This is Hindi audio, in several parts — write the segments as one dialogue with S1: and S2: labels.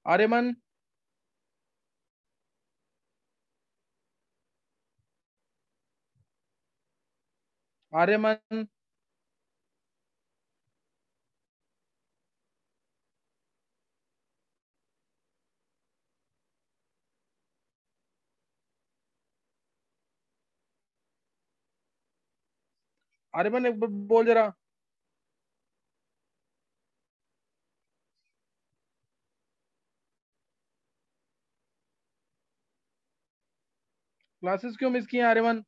S1: आर्यमन, आर्यमन। आर्यमन एक बार बोल जरा। क्लासेस क्यों मिस किए आर्यमन?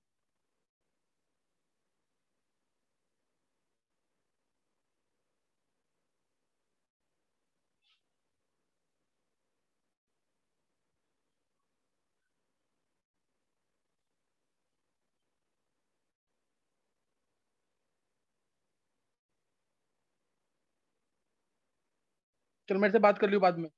S1: चल मेरे से बात कर लियो बाद में।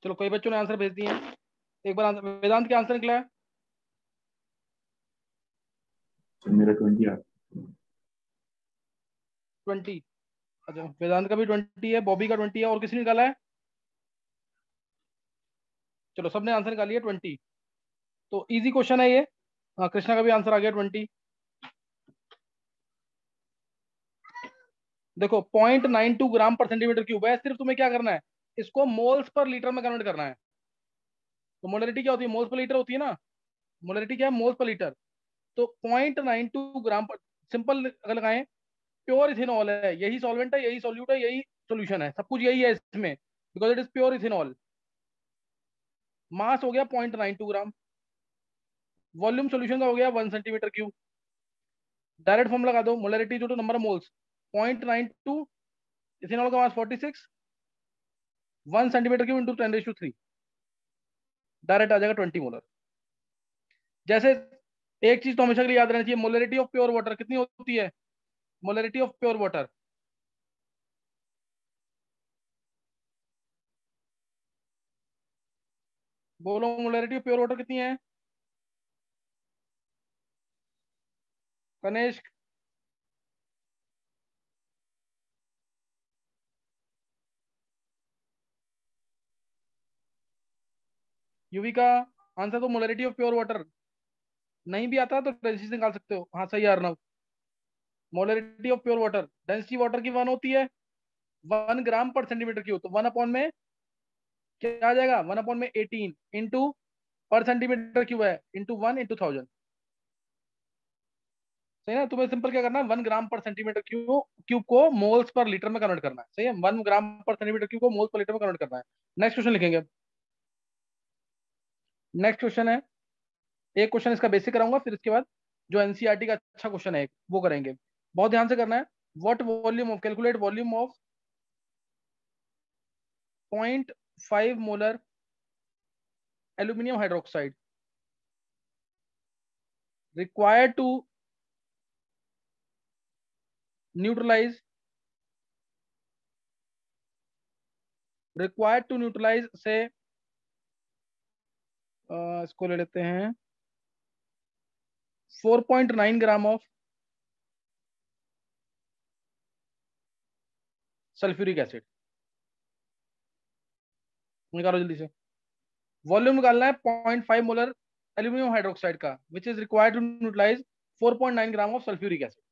S1: चलो कई बच्चों ने आंसर भेज दिए हैं। एक बार वेदांत के आंसर निकला है।
S2: सर मेरा 20 आ।
S1: 20। अच्छा, वेदांत का भी 20 है, बॉबी का 20 है, और किसी ने निकाला है? चलो सबने आंसर निकाल लिया 20। तो इजी क्वेश्चन है ये। हाँ, कृष्णा का भी आंसर आ गया 20। देखो 0.92 ग्राम पर सेंटीमीटर क्यूब है, सिर्फ तुम्हें क्या करना है, इसको मोल्स पर लीटर में कन्वर्ट करना है। तो मोलरिटी क्या होती है, मोल्स पर लीटर होती है ना। मोलरिटी क्या है, मोल्स पर लीटर। तो 0.92 ग्राम पर, सिंपल अगर लगाएं, प्योर इथेनॉल है, यही सॉल्वेंट है, यही सॉल्यूट है, यही सोल्यूशन है, सब कुछ यही है इसमें, because it is pure ethanol. Mass हो गया 0.92 ग्राम। वॉल्यूम सोल्यूशन का हो गया 1 सेंटीमीटर क्यूब। डायरेक्ट फॉर्म लगा दो, molarity to number of moles, 0.92, ethanol का mass 46, 1 centimetre cube into 10⁻³ direct आ जाएगा 20 मोलर। जैसे एक चीज तो हमेशा के लिए याद रहनी चाहिए, मोलरिटी ऑफ प्योर वाटर कितनी होती है? मोलरिटी ऑफ प्योर वाटर, बोलो मोलरिटी ऑफ प्योर वाटर कितनी है? कनिष्क, युविका, आंसर तो मोलरिटी ऑफ प्योर वाटर। नहीं भी आता तो रेजिस्टेंस निकाल सकते हो। हाँ सही है Arnav. Molarity of pure water, density water की 1 होती है 1 ग्राम पर सेंटीमीटर क्यूब, तो 1 अपॉन में क्या आ जाएगा, 1 अपॉन में 18 इंटू पर सेंटीमीटर क्यूब है इंटू 1 इंटू 1000। सही ना, तुम्हें सिंपल क्या करना है, 1 ग्राम पर सेंटीमीटर क्यूब को मोल्स पर लीटर में कन्वर्ट करना है। सही है, 1 ग्राम पर सेंटीमीटर क्यूब को मोल्स पर लीटर में कन्वर्ट करना है। नेक्स्ट क्वेश्चन लिखेंगे। नेक्स्ट क्वेश्चन है, एक क्वेश्चन इसका बेसिक कराऊंगा, फिर इसके बाद जो एनसीईआरटी का अच्छा क्वेश्चन है वो करेंगे। बहुत ध्यान से करना है। What volume of, calculate volume of 0.5 molar aluminium hydroxide required to neutralize से इसको ले लेते हैं 4.9 ग्राम ऑफ सल्फ्यूरिक एसिड। निकालो जल्दी से, वॉल्यूम निकालना है 0.5 मोलर एल्यूमिनियम हाइड्रोक्साइड का which is required to neutralise 4.9 gram of sulphuric acid.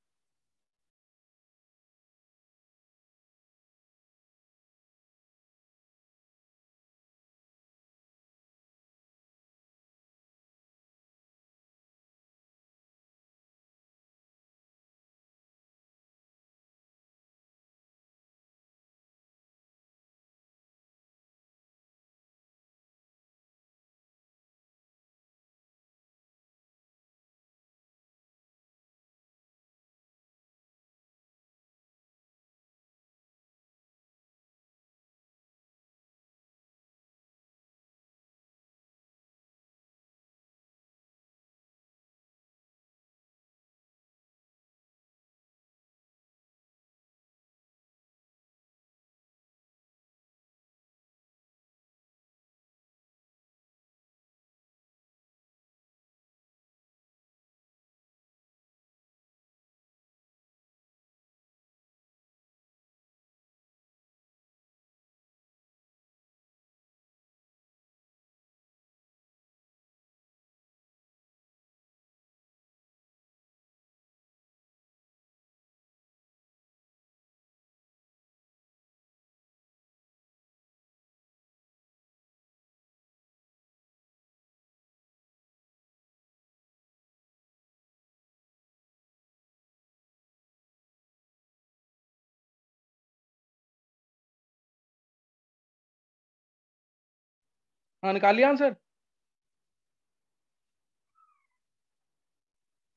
S1: हाँ निकाल लिया आंसर।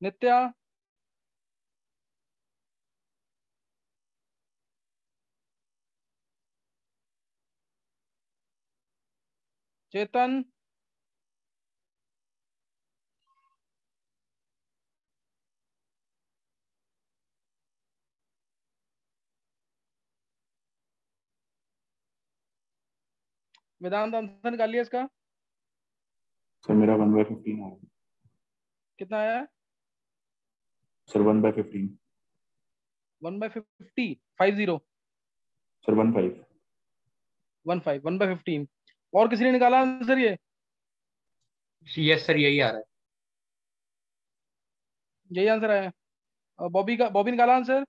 S1: नित्या, चेतन, वेदांत आंसर निकाल लिया इसका।
S2: सर मेरा 1/15 आया।
S1: कितना आया है?
S2: सर 1/15।
S1: 1/50, 50,
S2: सर 15।
S1: 15, 1/15। और किसी ने निकाला आंसर ये?
S3: यस सर, यही आ रहा है।
S1: यही आंसर आया। और बॉबी निकाला आंसर।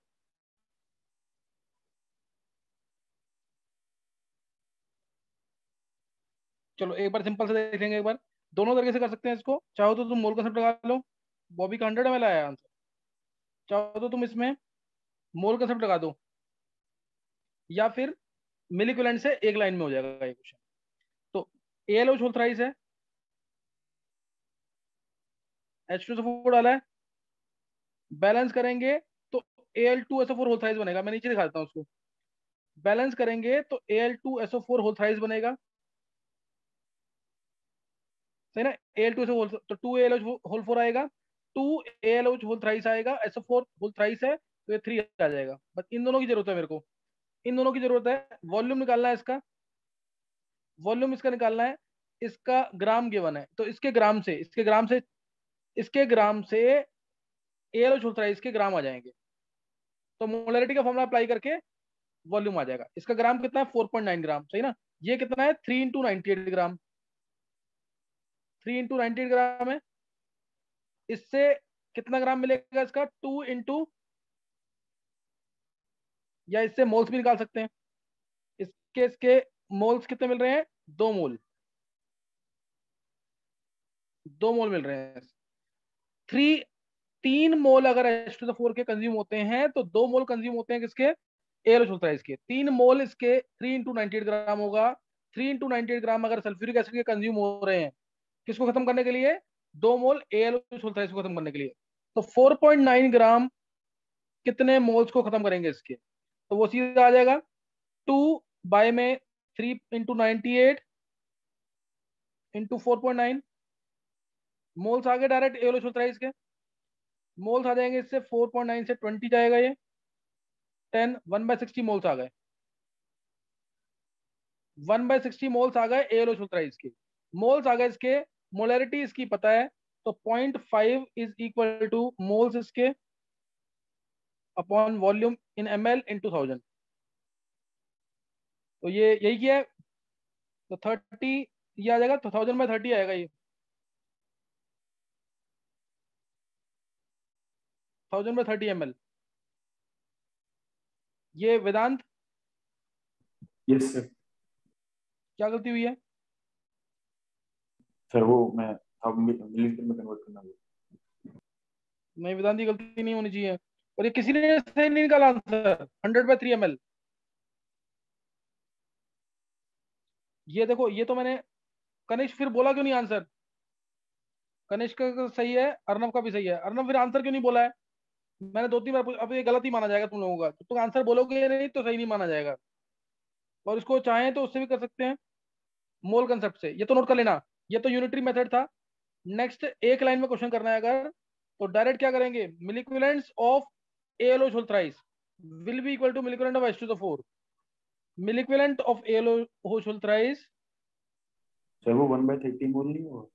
S1: चलो एक बार सिंपल से देखेंगे, एक बार दोनों तरीके से कर सकते हैं इसको। चाहो तो तुम मोल कंसेप्ट लगा लो, बॉबी का 100 ml आया आंसर। चाहो तो तुम इसमें मोल कंसेप्ट लगा दो, या फिर मिल इक्विवेलेंट से एक लाइन में हो जाएगा ये क्वेश्चन। तो AlOH होल थ्राइस है, H2SO4 डाला है, बैलेंस करेंगे तो Al2SO4 होल थ्राइस बनेगा। मैं नीचे दिखा देता हूँ उसको। बैलेंस करेंगे तो Al2SO4 होल थ्राइस बनेगा। सही ना, Al2SO होल, तो 2AlOH होल 4 आएगा, 2AlOH होल थ्राइस आएगा, SO4 होल थ्राइस है तो ये 3 आ जाएगा। बस इन दोनों की जरूरत है मेरे को, इन दोनों की जरूरत है। वॉल्यूम निकालना है इसका, वॉल्यूम इसका निकालना है। इसका ग्राम गिवन है तो इसके ग्राम से AlOH होल थ्राइस के ग्राम आ जाएंगे। तो मोलरिटी का फॉर्मूला अप्लाई करके वॉल्यूम आ जाएगा। इसका ग्राम कितना है, 4.9 ग्राम। सही ना, ये कितना है, 3 इंटू 98 ग्राम, 3 इंटू 98 ग्राम है। इससे कितना ग्राम मिलेगा इसका, 2 इंटू या इससे मोल्स भी निकाल सकते हैं। इसके मोल्स कितने मिल रहे हैं? 2 मोल, 2 मोल मिल रहे हैं। 3 मोल अगर H2O4 के कंज्यूम होते हैं तो 2 मोल कंज्यूम होते हैं किसके? AlO के। 3 मोल इसके 3 इंटू 98 ग्राम होगा। 3 इंटू 98 ग्राम अगर सल्फ्यूरिक एसिड के कंज्यूम हो रहे हैं किसको खत्म करने के लिए? 2 मोल AlO को खत्म करने के लिए। तो 4.9 ग्राम कितने मोल्स को खत्म करेंगे इसके? तो वो सीधा आ जाएगा 2 बाय में 3 इंटू 98 इंटू 4.9 मोल्स आ गए डायरेक्ट AlO के। मोल्स आ जाएंगे इससे 4.9 से 20 जाएगा, ये 10 1/60 मोल्स आ गए। 1/60 मोल्स आ गए AlO के। मोल्स आ गए इसके, मोलरिटी इसकी पता है, तो 0.5 इज इक्वल टू मोल्स इसके अपॉन वॉल्यूम इन ml इंटू 1000। तो ये यही किया है। तो 30 ये आ जाएगा, तो 1000/30 आएगा ये। 1000/30 ml। ये वेदांत
S2: यस सर।
S1: क्या गलती हुई है?
S2: सर वो मैं अब मिलीलीटर में कन्वर्ट करना है।
S1: नहीं, वेदांत की गलती नहीं होनी चाहिए। और ये किसी ने सही नहीं निकाला आंसर 100/3 ml। ये देखो, ये तो मैंने कनिष्क फिर बोला क्यों नहीं आंसर? कनिष्क का सही है, अर्नव का भी सही है। अर्नव फिर आंसर क्यों नहीं बोला है? मैंने 2-3 बार अब ये गलत ही माना जाएगा तुम लोगों का। तो तुम आंसर बोलोगे नहीं तो सही नहीं माना जाएगा। और इसको चाहें तो उससे भी कर सकते हैं, मोल कंसेप्ट से। ये तो नोट कर लेना, ये तो यूनिटरी मेथड था। नेक्स्ट एक लाइन में क्वेश्चन करना है अगर, तो डायरेक्ट क्या करेंगे? Milliequivalents of AlO thrice will be equal to milliequivalent of H2O4। Milliequivalent of AlO thrice,
S2: sir वो 1/30 मोल नहीं होगा?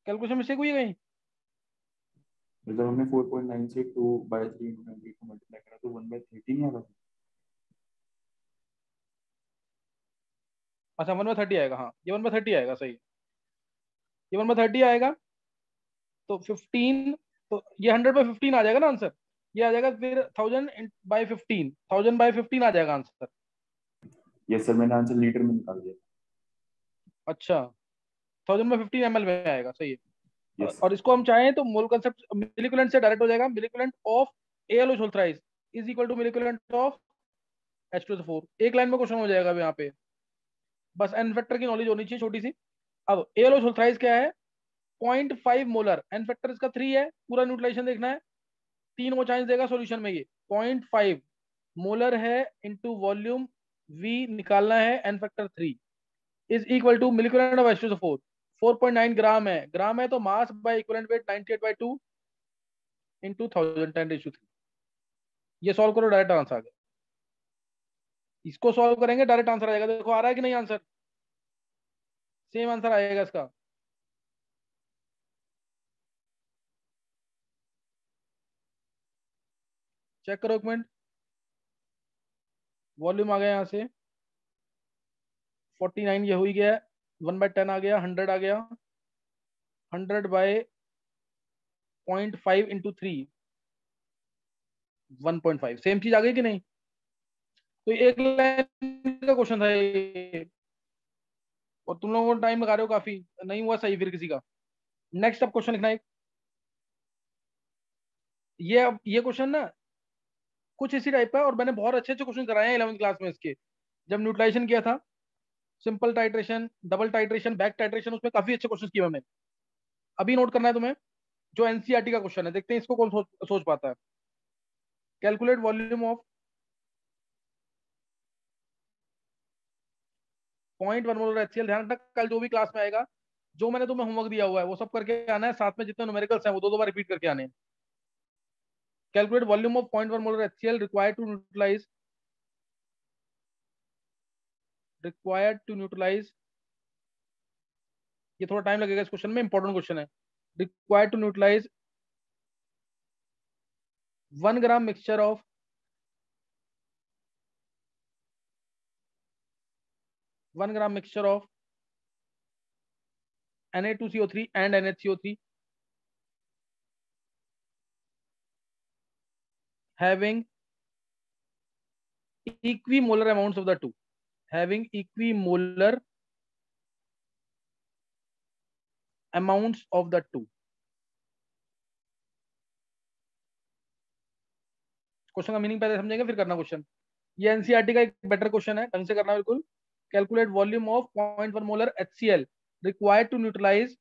S1: कैलकुलेशन मिस्टेक हुई है कहीं?
S2: मतलब हमने 4.9 से 2/3 इंटू 98 को मल्टीप्लाई करा तो 1/30 नहीं आ रहा?
S1: अच्छा, 1/30 आएगा। हाँ, ये 1/30 आएगा, सही है। ये 1/30 आएगा तो 15, तो ये 100/15 आ जाएगा ना आंसर। ये आ जाएगा फिर 1000/15, 1000/15 आ जाएगा आंसर।
S2: यस सर, मैंने आंसर लीटर में निकाल दिया।
S1: अच्छा, 1000/15 ml में आएगा, सही है।
S2: यस
S1: और इसको हम चाहें तो मोल कंसेप्ट मिलिक्विलेंट से डायरेक्ट हो जाएगा। Milliequivalent of AlO thrice is equal to milliequivalent of H2O4। एक लाइन में क्वेश्चन हो जाएगा अब यहाँ पे। बस एन फैक्टर की नॉलेज होनी चाहिए छोटी सी। अब AlO थ्राइस क्या है? 0.5 मोलर। एन फैक्टर इसका 3 है, पूरा न्यूट्रलाइजेशन देखना है। 3 वो चांस देगा सॉल्यूशन में। ये 0.5 मोलर है इंटू वॉल्यूम V निकालना है, n factor 3 is equal to milliequivalent of H2O4 4.9 gram है। ग्राम है तो mass by equivalent weight 98/2 into 1010/3। ये सॉल्व करो, डायरेक्ट आंसर आ गया। इसको सॉल्व करेंगे डायरेक्ट आंसर आ जाएगा। देखो आ रहा है कि नहीं आंसर? सेम आंसर आएगा इसका। चेक करो एक मिनट। वॉल्यूम आ गया यहाँ से 49, ये हो ही गया। 1/10 आ गया, 100 आ गया। 100/0.5 इंटू 3 1.5, सेम चीज आ गई कि नहीं? तो एक लाइन का क्वेश्चन था ये, और तुम लोगों को टाइम लगा रहे हो काफी, नहीं हुआ सही फिर किसी का। नेक्स्ट अब क्वेश्चन लिखना है। ये अब ये क्वेश्चन ना कुछ इसी टाइप का, और मैंने बहुत अच्छे अच्छे क्वेश्चन कराए हैं 11वीं क्लास में इसके, जब न्यूट्रलाइजेशन किया था। Simple titration, double titration, back titration, उसमें काफी अच्छे क्वेश्चन किए मैंने। अभी नोट करना है तुम्हें जो एनसीईआरटी का क्वेश्चन है, देखते हैं इसको कौन सोच पाता है। Calculate volume of 0.1 molar HCl। ध्यान रखना कल जो भी क्लास में आएगा, जो मैंने तुम्हें होमवर्क दिया हुआ है वो सब करके आना है, साथ में जितने न्यूमेरिकल्स हैं वो 2-2 बार रिपीट करके आने हैं। Calculate volume of 0.1 molar HCl required to neutralise. ये थोड़ा टाइम लगेगा इस क्वेश्चन में, इंपॉर्टेंट क्वेश्चन है। Required to neutralise 1 gram mixture of 1 gram mixture of Na2CO3 and NHCO3 having equimolar amounts of the two, having equimolar amounts of the two. Question का मीनिंग पहले समझेंगे फिर करना क्वेश्चन। ये एनसीईआरटी का एक बेटर क्वेश्चन है, ढंग से करना बिल्कुल। Calculate volume of 0.1 molar HCl required to neutralize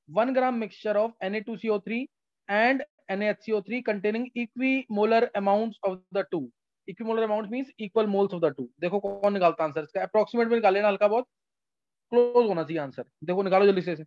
S1: 1 gram mixture of Na2CO3 and NaHCO3 containing equimolar amounts of the two. Equimolar amounts means equal moles of the two. देखो कौन निकालता आंसर इसका, अप्रोक्सीमेट में निकाल लेना, हल्का बहुत क्लोज होना चाहिए आंसर। देखो निकालो जल्दी से।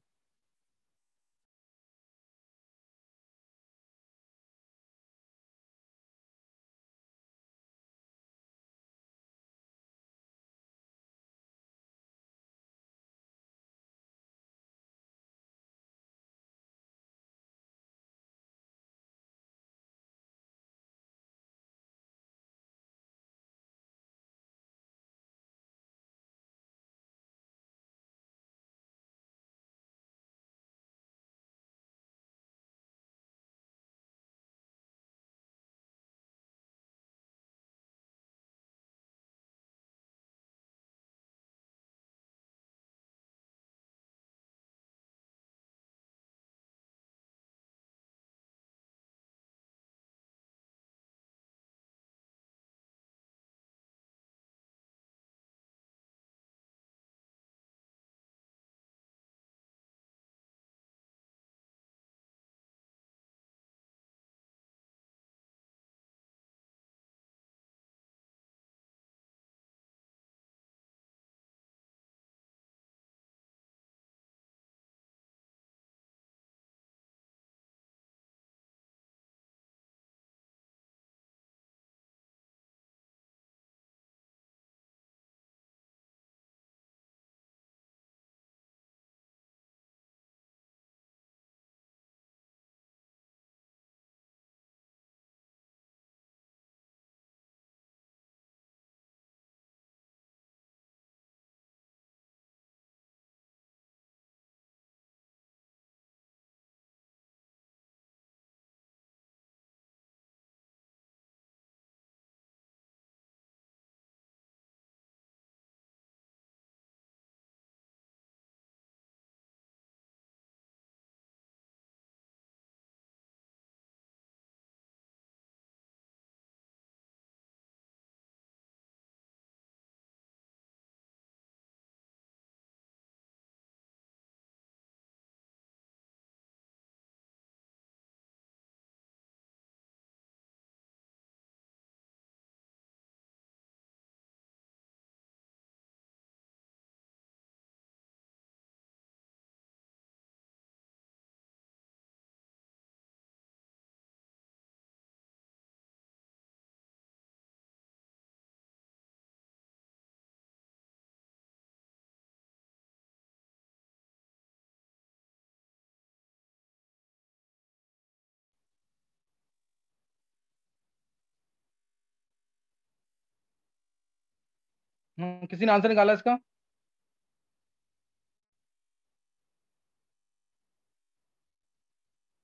S1: किसी ने आंसर निकाला इसका?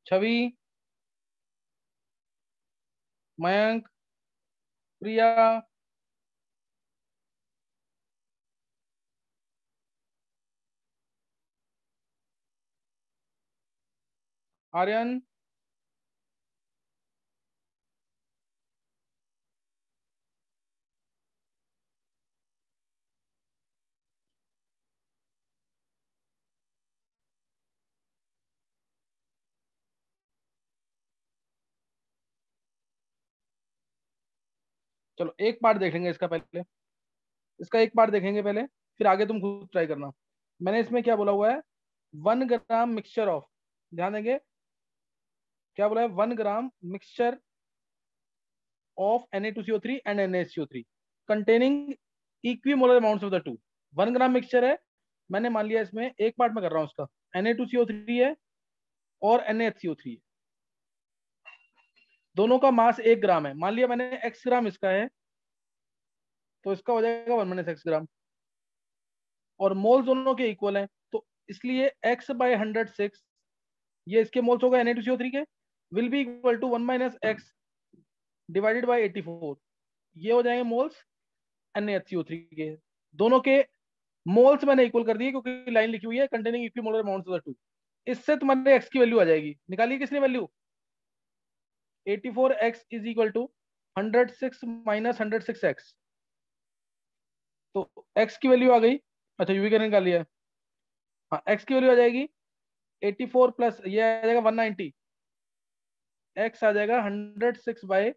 S1: छवि, मयंक, प्रिया, आर्यन, चलो एक पार्ट देख लेंगे इसका पहले, इसका एक पार्ट देखेंगे पहले, फिर आगे तुम खुद ट्राई करना। मैंने इसमें क्या बोला हुआ है, 1 ग्राम मिक्सचर ऑफ, ध्यान देंगे क्या बोला है, 1 gram mixture of Na2CO3 and NaHCO3 containing equimolar amounts of the two. 1 gram mixture है, मैंने मान लिया इसमें एक पार्ट में कर रहा हूँ उसका, Na2CO3 है और NaHCO3 है, दोनों का मास 1 ग्राम है। मान लिया मैंने x ग्राम इसका है, तो इसका हो जाएगा 1 - x ग्राम, और मोल्स दोनों के इक्वल हैं, तो इसलिए x/106 ये इसके मोल्स हो गए Na2CO3 के, will be equal to 1 - x divided by 84, ये हो जाएंगे मोल्स। NaHCO3 के, दोनों के मोल्स मैंने इक्वल कर दिए क्योंकि लाइन लिखी हुई है containing equimolar amounts of the two. इससे तुम्हारे x की वैल्यू आ जाएगी, निकालिए किसने value, 84x is equal to 106 minus 106x, तो x की वैल्यू आ गई, अच्छा यूवी का निकाल लिया, हाँ x की वैल्यू आ जाएगी 84 प्लस ये आ जाएगा 190, x आ जाएगा 106 बाय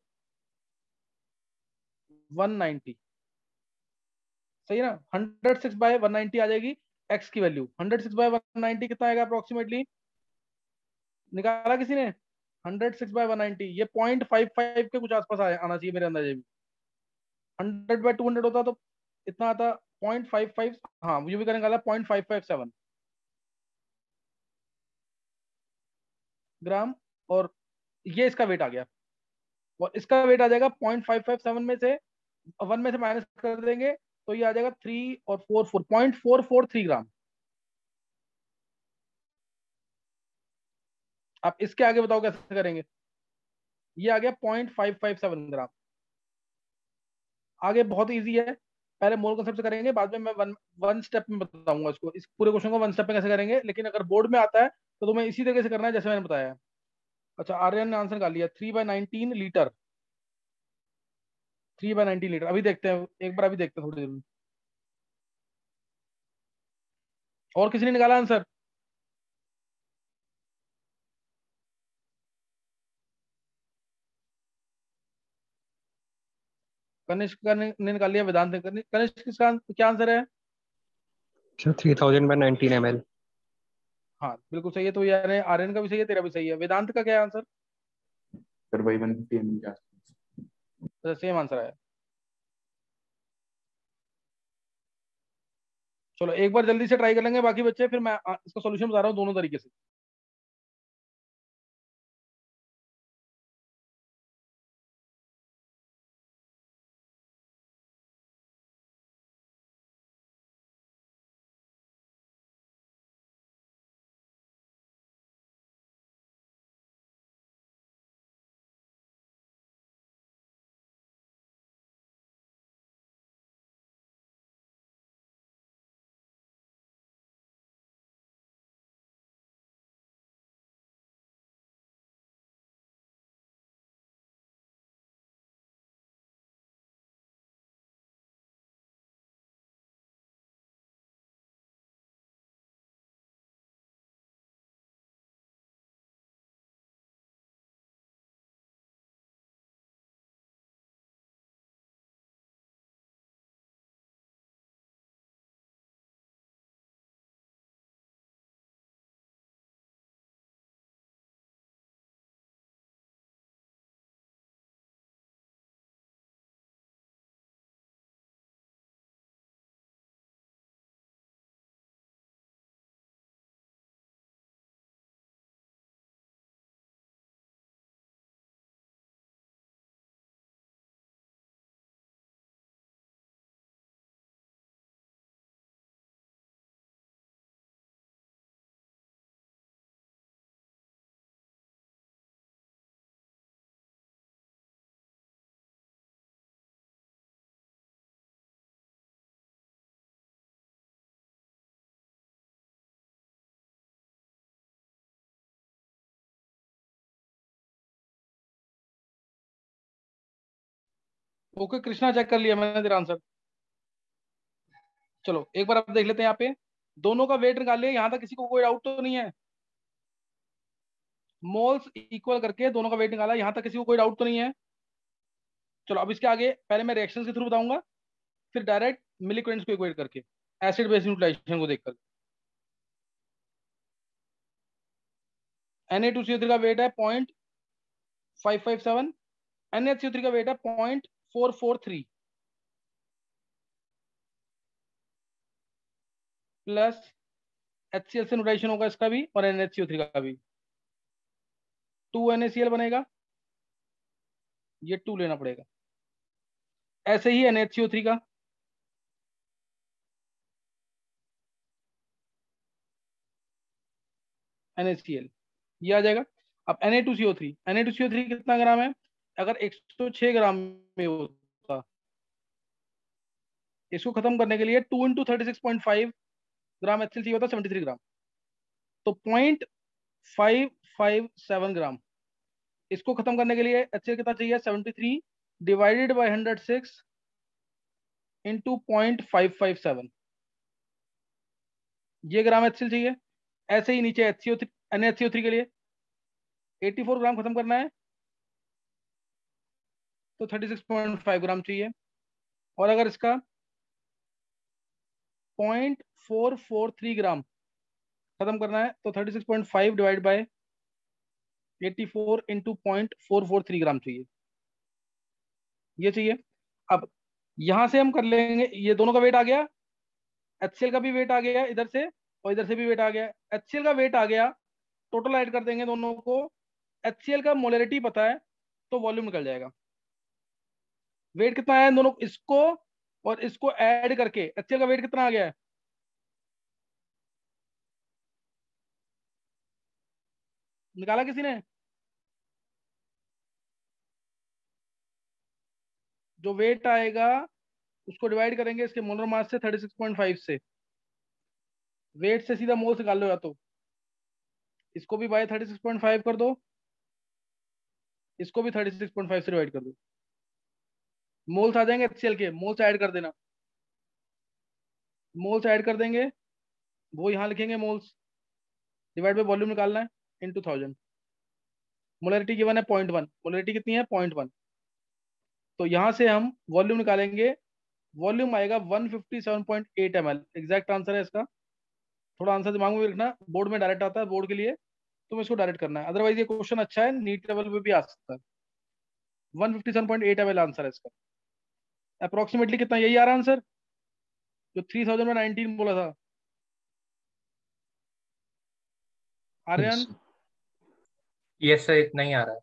S1: 190, सही है ना, 106 बाय 190 आ जाएगी x की वैल्यू, 106 बाय 190 कितना आएगा अप्रोक्सीमेटली, निकाला किसी ने, 106 बाय 190 ये 0.55 के कुछ आसपास आना चाहिए मेरे अंदाजे में, 100 बाय 200 होता तो इतना आता 0.55, हाँ ये भी का निकाला 0.557 ग्राम, और ये इसका वेट आ गया, और इसका वेट आ जाएगा 0.557 में से 1 में से माइनस कर देंगे तो ये आ जाएगा 3 और 0.443 ग्राम। आप इसके आगे बताओ कैसे करेंगे, ये आ गया 0.557 ग्राम। आगे बहुत इजी है, पहले मोल कॉन्सेप्ट से करेंगे, बाद में मैं वन स्टेप में बताऊंगा इसको, इस पूरे क्वेश्चन को वन स्टेप में कैसे करेंगे, लेकिन अगर बोर्ड में आता है तो तुम्हें इसी तरीके से करना है जैसे मैंने बताया। अच्छा आर्यन ने आंसर निकाल लिया 3/19 लीटर, 3/19 लीटर, अभी देखते हैं एक बार, अभी देखते हैं थोड़ी देर में। और किसी ने निकाला आंसर, कनिष्क ने निकाल लिया, वेदांत ने, कनिष्क किसका क्या आंसर है,
S3: 3000/19 ml।
S1: हाँ बिल्कुल सही है, तो यार आर्यन का भी सही है, तेरा भी सही है, वेदांत का क्या है आंसर,
S2: सर वही 150 ml के आसपास।
S1: सेम आंसर है। चलो एक बार जल्दी से ट्राई कर लेंगे बाकी बच्चे, फिर मैं इसका सॉल्यूशन बता रहा हूँ दोनों तरीके से। ओके कृष्णा, चेक कर लिया मैंने तेरा आंसर। चलो एक बार आप देख लेते हैं, यहाँ पे दोनों का वेट निकाल लिया, यहाँ तक किसी को कोई डाउट तो नहीं है, मोल्स इक्वल करके दोनों का वेट निकाला, यहाँ तक किसी को कोई डाउट तो नहीं है। चलो अब इसके आगे पहले मैं रिएक्शंस के थ्रू बताऊंगा, फिर डायरेक्ट मिलिक्वेंट्स को इक्वेट करके एसिड बेस न्यूट्रलाइजेशन को देखकर। Na2CO3 का वेट है 0.557, NaCO3 का वेट है 0.443 प्लस HCl से न्यूट्राइजेशन होगा इसका भी और NaCO3 का भी, 2NaCl बनेगा, ये 2 लेना पड़ेगा। ऐसे ही NaCO3 का NaCl ये आ जाएगा। अब Na2CO3 कितना ग्राम है, अगर 106 ग्राम में होता इसको खत्म करने के लिए 2 इंटू 36.5 ग्राम HCl चाहिए होता है 73 ग्राम, तो 0.557 ग्राम। इसको खत्म करने के लिए HCl कितना चाहिए, 73 डिवाइडेड बाई 106 इंटू 0.557, ये ग्राम HCl चाहिए। ऐसे ही नीचे HCO3 NaHCO3 के लिए 84 ग्राम खत्म करना है, तो 36.5 ग्राम चाहिए। और अगर इसका 0.443 ग्राम खत्म करना है तो 36.5 डिवाइड बाय 84 इंटू 0.443 ग्राम चाहिए, ये चाहिए। अब यहां से हम कर लेंगे, ये दोनों का वेट आ गया, HCl का भी वेट आ गया इधर से और इधर से भी वेट आ गया। HCl का वेट आ गया, टोटल ऐड कर देंगे दोनों को। HCl का मोलरिटी पता है तो वॉल्यूम निकल जाएगा। वेट कितना है दोनों, इसको और इसको ऐड करके HCl का वेट कितना आ गया है, निकाला किसी ने? जो वेट आएगा उसको डिवाइड करेंगे इसके मोलर मास से 36.5 से, वेट से सीधा मोल्स निकाल लो, या तो इसको भी बाय 36.5 कर दो, इसको भी 36.5 से डिवाइड कर दो, मोल्स आ जाएंगे HCl के, मोल्स ऐड कर देना, मोल्स ऐड कर देंगे, वो यहाँ लिखेंगे मोल्स, डिवाइड बाय वॉल्यूम निकालना है इनटू 1000। मोलरिटी गिवन है 0.1, मोलरिटी कितनी है 0.1, तो यहाँ से हम वॉल्यूम निकालेंगे, वॉल्यूम आएगा 157.8 ml, एग्जैक्ट आंसर है इसका। थोड़ा आंसर दिमाग में भी रखना, बोर्ड में डायरेक्ट आता है, बोर्ड के लिए तुम इसको डायरेक्ट करना है, अदरवाइज ये क्वेश्चन अच्छा है, नीट लेवल पे भी आ सकता है। 157.8 ml आंसर है इसका, अप्रोक्सीमेटली कितना, यही आ रहा है आंसर जो 3000 में 19 बोला था आर्यन।
S3: यस सर, इतना ही आ रहा है।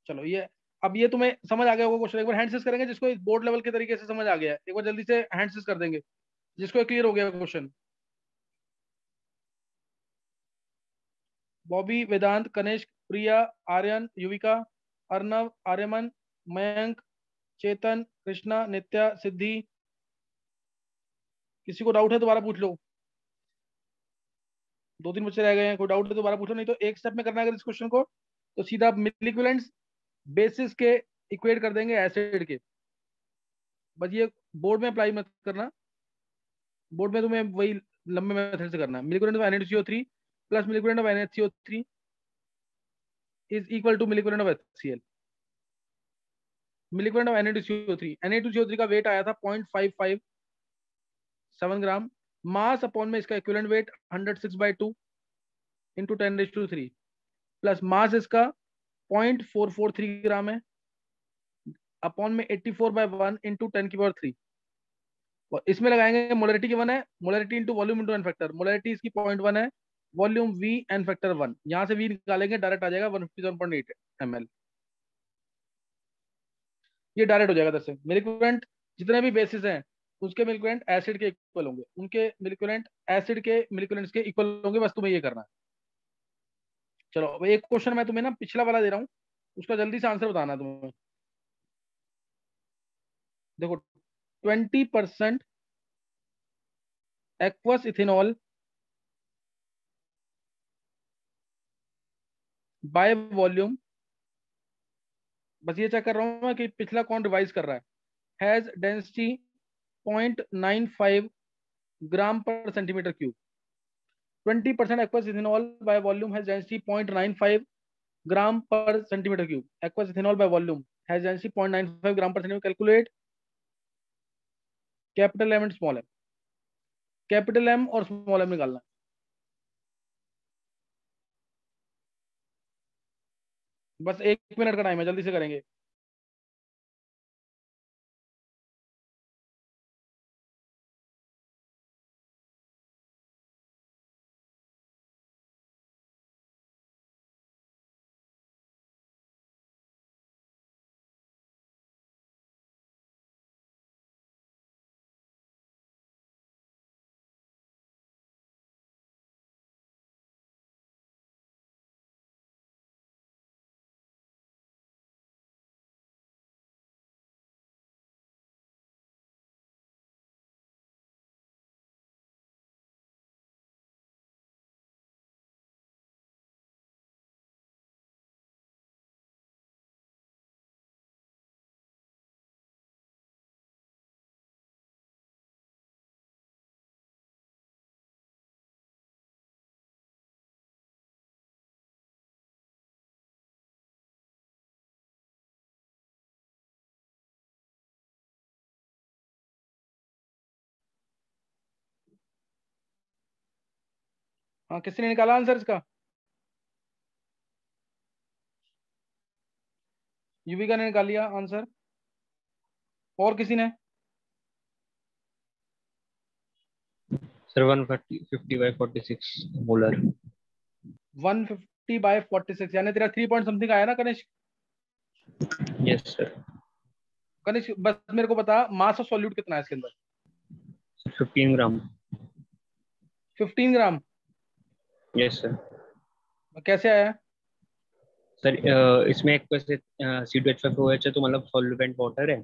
S1: चलो ये, अब ये तुम्हें समझ आ गया होगा क्वेश्चन, एक बार हैंड सिस करेंगे जिसको बोर्ड लेवल के तरीके से समझ आ गया है, एक बार जल्दी से हैंड सिस कर देंगे जिसको क्लियर हो गया क्वेश्चन। बॉबी, वेदांत, कनिष्क, प्रिया, आर्यन, युविका, अर्नव, आर्यमन, मयंक, चेतन, कृष्णा, नित्या, सिद्धि। किसी को डाउट है दोबारा पूछ लो, 2-3 बच्चे रह गए हैं, कोई डाउट है दोबारा पूछो, नहीं तो एक स्टेप में करना है अगर इस क्वेश्चन को, तो सीधा मिलिक्विलेंट्स बेसिस के इक्वेट कर देंगे एसिड के। बस ये बोर्ड में अप्लाई मत करना, बोर्ड में तुम्हें वही लंबे मेथड से करना है। Milliequivalent of NaCO3 plus milliequivalent of NaCO3 is equal to milliequivalent of HCl। Milliequivalent of Na2CO3 का वेट आया था 0.557 ग्राम, मास अपॉन में इसका equivalent weight 106/2 into 10⁻³ plus mass इसका 0.443 ग्राम है, अपॉन में 84/1 इंटू 10⁻³ और इसमें लगाएंगे मोलरिटी की 1 है, molarity into volume into N factor, molarity इसकी 0.1 है, वॉल्यूम V एन फैक्टर 1, यहां से V निकालेंगे डायरेक्ट आ जाएगा 157.8 ml, ये डायरेक्ट हो जाएगा। दस से मिलिक्विलेंट जितने भी बेसिस हैं उसके मिलिक्विलेंट एसिड के इक्वल होंगे, उनके मिलिक्विलेंट एसिड के मिलिक्विलेंट्स के इक्वल होंगे, बस तुम्हें ये करना है। चलो अब एक क्वेश्चन मैं तुम्हें ना पिछला वाला दे रहा हूँ, उसका जल्दी से आंसर बताना है तुम्हें। देखो 20% एक्वस इथेनॉल बाय वॉल्यूम, बस ये चेक कर रहा हूँ मैं कि पिछला कौन रिवाइज कर रहा है, has density 0.95 gram per centimetre cube. 20% aqueous ethanol by volume has density 0.95 gram per centimetre cube, aqueous ethanol by volume has density 0.95 gram per centimetre, calculate capital M and small M, capital M और स्मॉल एम निकालना है। बस 1 मिनट का टाइम है, जल्दी से करेंगे। हाँ, किसी ने निकाला आंसर इसका? युविका ने निकाल लिया आंसर, और किसी ने?
S4: Sir 150/46 molar.
S1: 150/46, यानी तेरा 3 पॉइंट समथिंग आया ना कनिष्क?
S4: Yes sir.
S1: कनिष्क बस मेरे को बता, मास ऑफ सॉल्यूट कितना है इसके अंदर?
S4: 15 ग्राम।
S1: 15 ग्राम?
S4: Yes sir.
S1: कैसे आया?
S4: सर इसमें एक वैसे C2H5OH है, तो मतलब सॉल्वेंट वाटर है,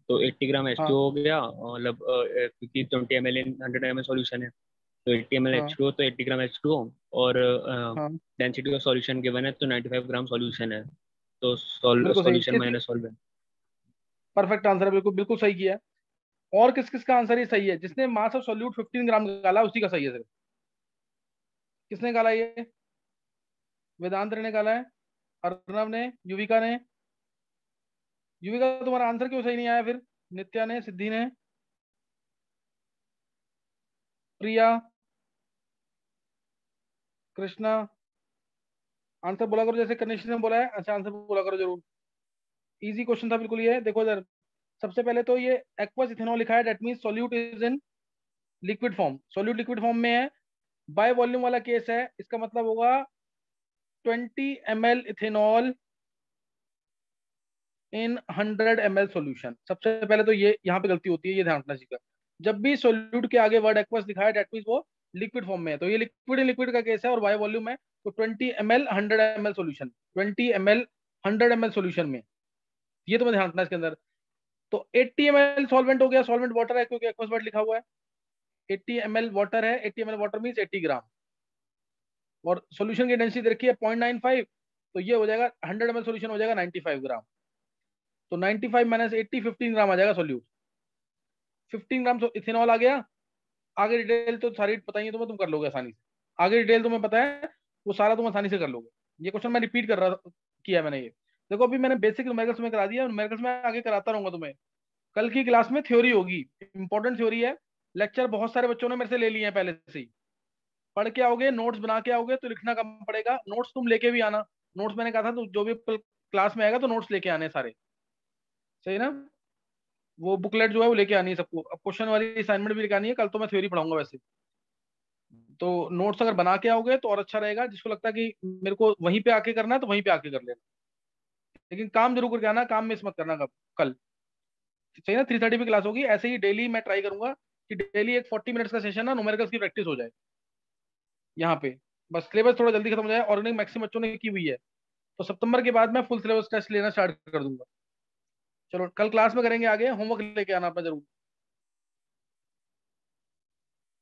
S4: तो 80 ग्राम H2O
S1: हाँ
S4: हो गया, मतलब क्योंकि 20 ml इन 100 ml सॉल्यूशन है, तो 80 ml
S1: हाँ
S4: H2O, तो 80 ग्राम H2O, और
S1: हाँ,
S4: डेंसिटी ऑफ सॉल्यूशन गिवन है, तो 95 ग्राम सॉल्यूशन है, तो
S1: बिल्कुल सही।
S4: Solution minus solvent.
S1: Perfect answer है, बिल्कुल बिल्कुल सही किया। और किस किस का आंसर ये सही है? जिसने मास ऑफ सॉल्यूट 15 ग्राम निकाला उसी का सही है सिर्फ। किसने निकाला ये? वेदांत ने निकाला है, अर्णव ने, युविका ने। युविका तुम्हारा आंसर क्यों सही नहीं आया फिर? नित्या ने, सिद्धि ने, प्रिया, कृष्णा, आंसर बोला करो जैसे कनिष्क ने बोला है। अच्छा, आंसर बोला करो जरूर। इजी क्वेश्चन था बिल्कुल ये। देखो इधर, सबसे पहले तो ये एक्वस इथेनॉल लिखा है, that means solute is in liquid form, solute liquid form में है। बाय वॉल्यूम वाला केस है, इसका मतलब होगा 20 ml इथेनॉल इन 100 ml सॉल्यूशन। सबसे पहले तो ये यहाँ पे गलती होती है, ये ध्यान रखना चाहिए। जब भी सॉल्यूट के आगे वर्ड एक्वस लिखा है, दैट मींस वो लिक्विड फॉर्म में है, तो ये लिक्विड इन लिक्विड का केस है और बाय वॉल्यूम है, तो 20 ml 100 ml solution, 20 ml 100 ml solution में, ये तो मैं ध्यान रखना इसके अंदर। तो 80 ml सॉल्वेंट हो गया, सॉल्वेंट वाटर है क्योंकि एक्वस वर्ड लिखा हुआ है। 80 ml वाटर है, 80 ml वाटर मींस 80 ग्राम, और सॉल्यूशन की डेंसिटी देखिए 0.95, तो ये हो जाएगा 100 ml सॉल्यूशन हो जाएगा 95 ग्राम। तो 95 माइनस 80, 15 ग्राम आ जाएगा सॉल्यूट। 15 ग्राम इथेनॉल आ गया। आगे डिटेल तो सारी पता ही है तुम्हें, तुम कर लोगे आसानी से। आगे डिटेल तुम्हें पता है, वो सारा तुम आसानी से कर लोगे। ये क्वेश्चन मैं रिपीट कर रहा किया मैंने ये। देखो अभी मैंने बेसिक न्यूमेरिकल्स में करा दिया, न्यूमेरिकल्स में आगे कराता रहूंगा तुम्हें। कल की क्लास में थ्योरी होगी, इंपॉर्टेंट थ्योरी है। लेक्चर बहुत सारे बच्चों ने मेरे से ले लिए हैं पहले से ही। पढ़ के आओगे, नोट्स बना के आओगे तो लिखना कम पड़ेगा। नोट्स तुम लेके भी आना, नोट्स मैंने कहा था तो जो भी क्लास में आएगा तो नोट्स लेके आने सारे, सही ना? वो बुकलेट जो है वो लेके आनी है सबको। अब क्वेश्चन वाली असाइनमेंट भी लेके आनी है, कल तो मैं थ्योरी पढ़ाऊंगा वैसे। तो नोट्स अगर बना के आओगे तो और अच्छा रहेगा। जिसको लगता है कि मेरे को वहीं पे आके करना है तो वहीं पे आके कर लेना, लेकिन काम जरूर करके आना, काम मिस मत करना कल, सही ना? 3:30 पे क्लास होगी। ऐसे ही डेली मैं ट्राई करूंगा कि डेली एक 40 मिनट्स का सेशन ना न्यूमेरिकल्स की प्रैक्टिस हो जाए यहाँ पे। बस सिलेबस थोड़ा जल्दी खत्म हो जाए, ऑर्गेनिक मैक्सिमम बच्चों ने की हुई है, तो सितंबर के बाद मैं फुल सिलेबस टेस्ट लेना स्टार्ट कर दूंगा। चलो कल क्लास में करेंगे आगे, होमवर्क लेके आना अपना जरूर।